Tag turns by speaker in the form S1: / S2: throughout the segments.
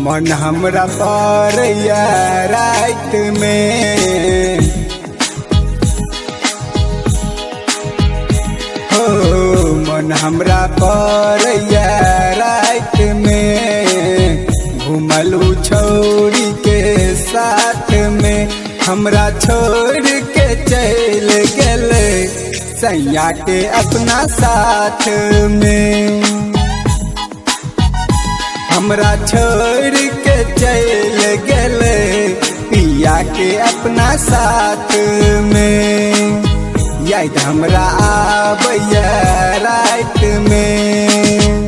S1: मन हमरा परैया रात में हो मन हमरा परैया रात में घुमलू छोड़ी के साथ में हमरा छोड़ के चल गेले सैया के अपना साथ में हमरा छोड़ के चल गेले पिया के अपना साथ में याद हमरा आबैया रात में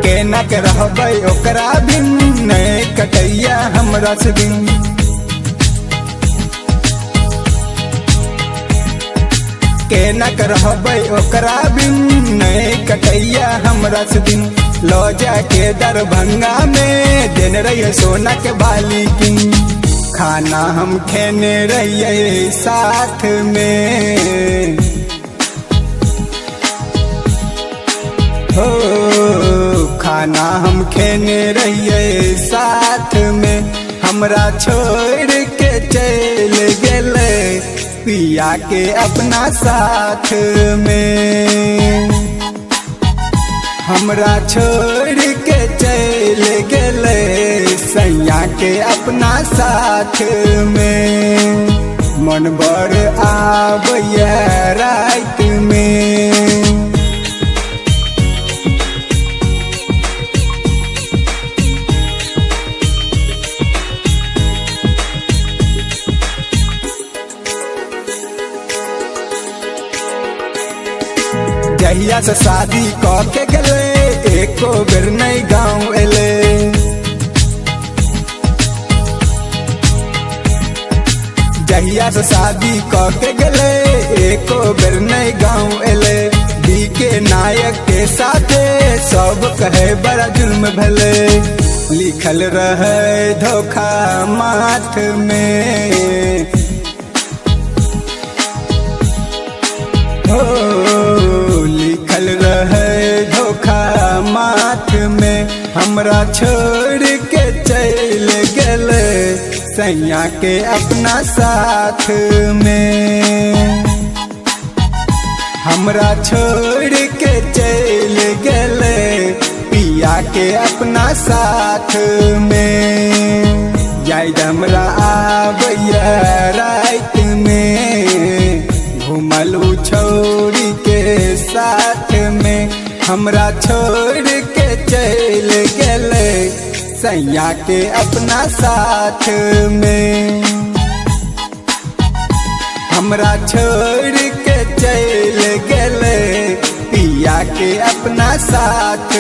S1: केना के रहबै ओकरा बिन नहीं कटैया हमरा से दिन केना के रहबै ओकरा बिन नहीं कटैया हमरा से दिन लो जाके दरभंगा में देन रहिए सोना के बाली किन खाना हम खेने रहिए साथ में हो खाना हम खेने रहिए साथ में हमरा छोड़ के चल गेले पिया के अपना साथ में हमरा छोड़ के चल गेले सैया के अपना साथ में मन बड़ आबैया रात में जहिया से शादी के गले एको बेर नहीं गाँव एले जहिया से शादी के गले एको बेर नहीं गाँव एले बीके नायक के साथे सब कहे बड़ा जुल्म भले लिखल रहे धोखा माथ में हो लिखल रहे धोखा माथ में हमरा छोड़ के चल गेले सैया के अपना साथ में हमरा छोड़ के चल गेले पिया के अपना साथ में याद हमरा आबैया रात में घुमलू छोड़ी के साथ में हमरा छोड़ के चल गेले सैया के अपना साथ में हमरा छोड़ के चल गेले पिया के अपना साथ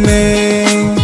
S1: में।